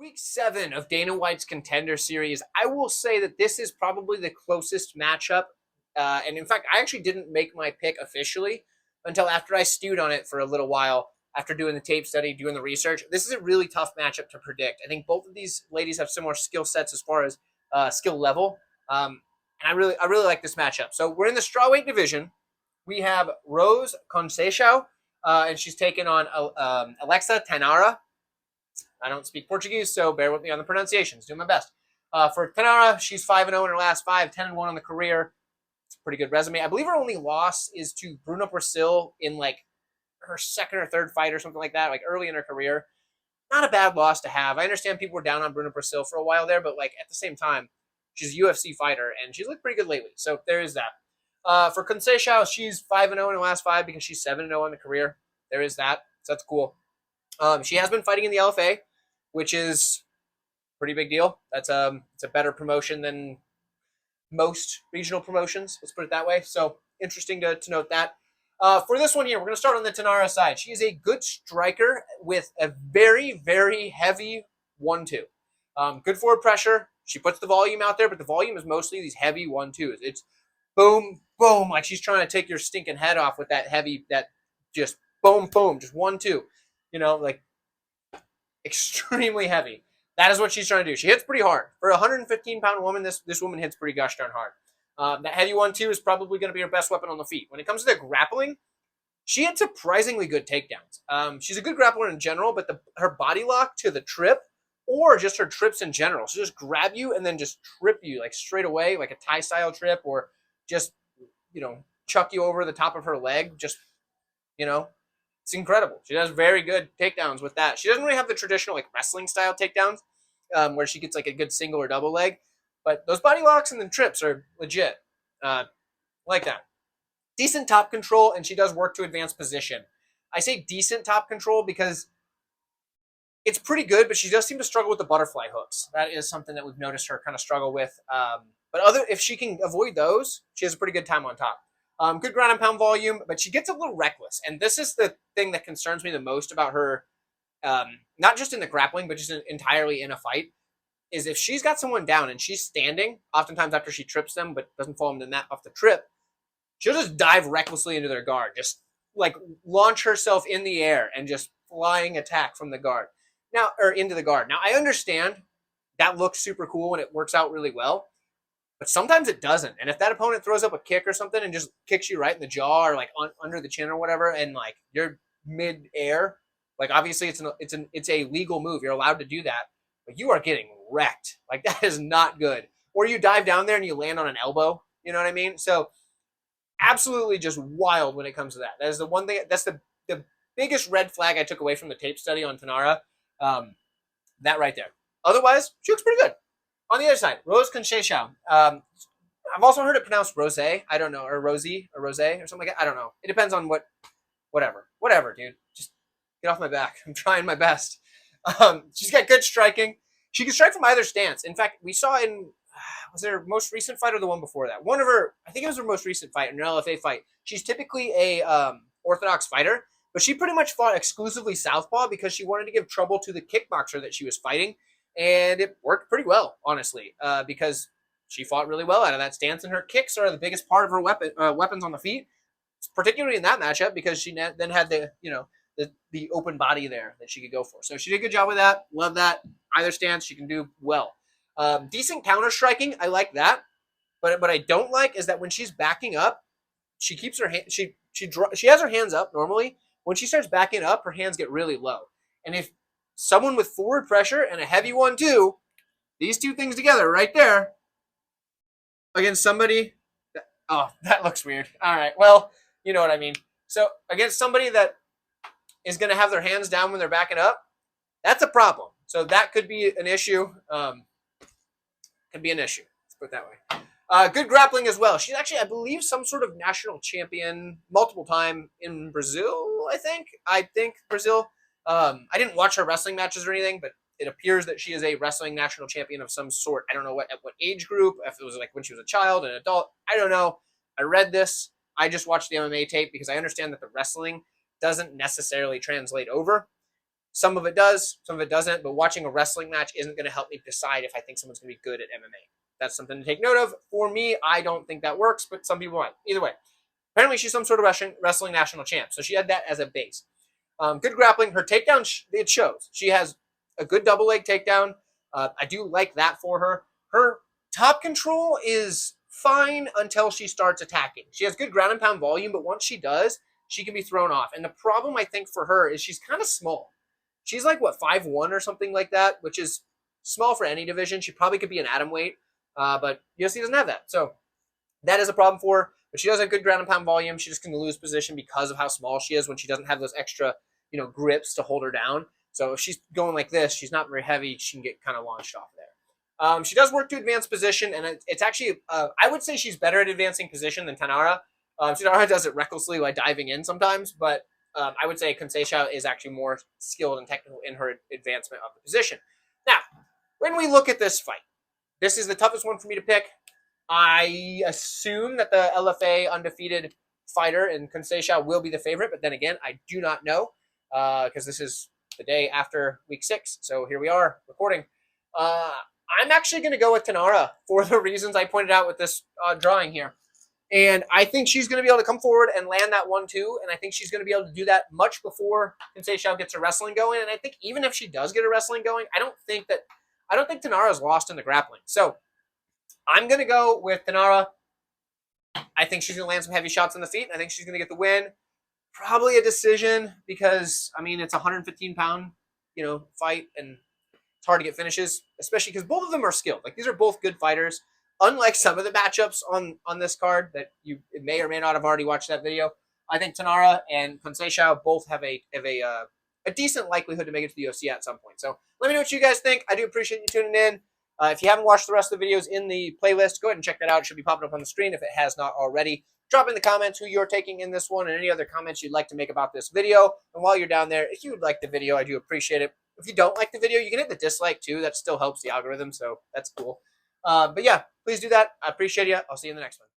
Week 7 of Dana White's Contender series, I will say that this is probably the closest matchup. And in fact, I actually didn't make my pick officially until after I stewed on it for a little while after doing the tape study, doing the research. This is a really tough matchup to predict. I think both of these ladies have similar skill sets as far as skill level. And I really like this matchup. So we're in the strawweight division. We have Rose Conceic, and she's taking on Alexia Thainara. I don't speak Portuguese, so bear with me on the pronunciations. Do my best. For Tanara, she's 5-0 in her last 5, 10-1 on the career. It's a pretty good resume. I believe her only loss is to Bruna Brasil in like her second or third fight or something like that, like early in her career. Not a bad loss to have. I understand people were down on Bruna Brasil for a while there, but like at the same time, she's a UFC fighter and she's looked pretty good lately. So there is that. For Conceic, she's 5-0 in her last 5 because she's 7-0 on the career. There is that. So that's cool. She has been fighting in the LFA, which is a pretty big deal. It's a better promotion than most regional promotions. Let's put it that way. So interesting to note that. For this one here, we're going to start on the Tanara side. She is a good striker with a very, very heavy 1-2. Good forward pressure. She puts the volume out there, but the volume is mostly these heavy 1-2s. It's boom, boom, like she's trying to take your stinking head off with that heavy, that just boom, boom, just 1-2. You know, like extremely heavy. That is what she's trying to do. She hits pretty hard. For a 115-pound woman, this woman hits pretty gosh darn hard. That heavy 1-2 is probably going to be her best weapon on the feet. When it comes to the grappling, she had surprisingly good takedowns. She's a good grappler in general, but her body lock to the trip, or just her trips in general, she'll just grab you and then just trip you like straight away, like a Thai-style trip, or just, chuck you over the top of her leg. Just, it's incredible. She does very good takedowns with that. She doesn't really have the traditional like wrestling style takedowns where she gets like a good single or double leg, but those body locks and the trips are legit. Like that. Decent top control, and she does work to advance position. I say decent top control because it's pretty good, but she does seem to struggle with the butterfly hooks. That is something that we've noticed her kind of struggle with. But if she can avoid those, she has a pretty good time on top. Good ground and pound volume, but she gets a little reckless. And this is the thing that concerns me the most about her, not just in the grappling, but just entirely in a fight, is if she's got someone down and she's standing, oftentimes after she trips them, but doesn't fall them off the trip, she'll just dive recklessly into their guard, just like launch herself in the air and just flying attack from the guard. Now, or into the guard. Now, I understand that looks super cool and it works out really well, but sometimes it doesn't. And if that opponent throws up a kick or something and just kicks you right in the jaw or like under the chin or whatever, and like you're mid-air, like obviously it's a legal move. You're allowed to do that, but you are getting wrecked. Like that is not good. Or you dive down there and you land on an elbow. You know what I mean? So absolutely just wild when it comes to that. That is the one thing. That's the biggest red flag I took away from the tape study on Tanara. That right there. Otherwise, she looks pretty good. On the other side, Rose Conceic. I've also heard it pronounced Rose. I don't know, or Rosie, or Rose, or something like that. I don't know. It depends on whatever, dude. Just get off my back. I'm trying my best. She's got good striking. She can strike from either stance. In fact, we saw was it her most recent fight or the one before that? I think it was her most recent fight, an LFA fight. She's typically a orthodox fighter, but she pretty much fought exclusively southpaw because she wanted to give trouble to the kickboxer that she was fighting, and it worked pretty well, honestly, because she fought really well out of that stance, and her kicks are the biggest part of her weapons on the feet, particularly in that matchup because she then had the open body there that she could go for. So she did a good job with that. Love that. Either stance she can do well. Decent counter striking. I like that. But what I don't like is that when she's backing up, she keeps her hand. She has her hands up normally. When she starts backing up, her hands get really low. And if someone with forward pressure and a heavy 1-2, these two things together right there against somebody. That looks weird. All right. Well, you know what I mean. So against somebody that is going to have their hands down when they're backing up, that's a problem. So that could be an issue. Let's put it that way. Good grappling as well. She's actually, I believe, some sort of national champion multiple time in Brazil, I think Brazil. I didn't watch her wrestling matches or anything, but it appears that she is a wrestling national champion of some sort. I don't know at what age group, if it was like when she was a child, an adult. I don't know. I read this. I just watched the MMA tape because I understand that the wrestling doesn't necessarily translate over. Some of it does, some of it doesn't, but watching a wrestling match isn't going to help me decide if I think someone's going to be good at MMA. That's something to take note of. For me, I don't think that works, but some people might. Either way, apparently she's some sort of wrestling national champ, so she had that as a base. Good grappling. Her takedown, it shows. She has a good double leg takedown. I do like that for her. Her top control is fine until she starts attacking. She has good ground and pound volume, but once she does, she can be thrown off. And the problem, I think, for her is she's kind of small. She's like, what, 5'1" or something like that, which is small for any division. She probably could be an atom weight, but UFC doesn't have that. So that is a problem for her. But she does have good ground and pound volume. She just can lose position because of how small she is when she doesn't have those extra, grips to hold her down. So if she's going like this, she's not very heavy. She can get kind of launched off there. She does work to advance position, and it's actually, I would say she's better at advancing position than Tanara. Tanara does it recklessly by diving in sometimes, but I would say Conceic is actually more skilled and technical in her advancement of the position. Now, when we look at this fight, this is the toughest one for me to pick. I assume that the LFA undefeated fighter in Conceic will be the favorite, but then again, I do not know because this is the day after week 6. So here we are recording. I'm actually going to go with Tanara for the reasons I pointed out with this drawing here. And I think she's going to be able to come forward and land that 1-2. And I think she's going to be able to do that much before Conceic gets her wrestling going. And I think even if she does get her wrestling going, I don't think Tanara's lost in the grappling. So I'm going to go with Tanara. I think she's going to land some heavy shots on the feet. I think she's going to get the win. Probably a decision because, it's a 115-pound, fight, and it's hard to get finishes, especially because both of them are skilled. Like, these are both good fighters. Unlike some of the matchups on this card that you may or may not have already watched that video, I think Tanara and Conceic both have a decent likelihood to make it to the UFC at some point. So let me know what you guys think. I do appreciate you tuning in. If you haven't watched the rest of the videos in the playlist, go ahead and check that out. It should be popping up on the screen if it has not already. Drop in the comments who you're taking in this one and any other comments you'd like to make about this video. And while you're down there, if you would like the video, I do appreciate it. If you don't like the video, you can hit the dislike too. That still helps the algorithm, so that's cool. But yeah, please do that. I appreciate you. I'll see you in the next one.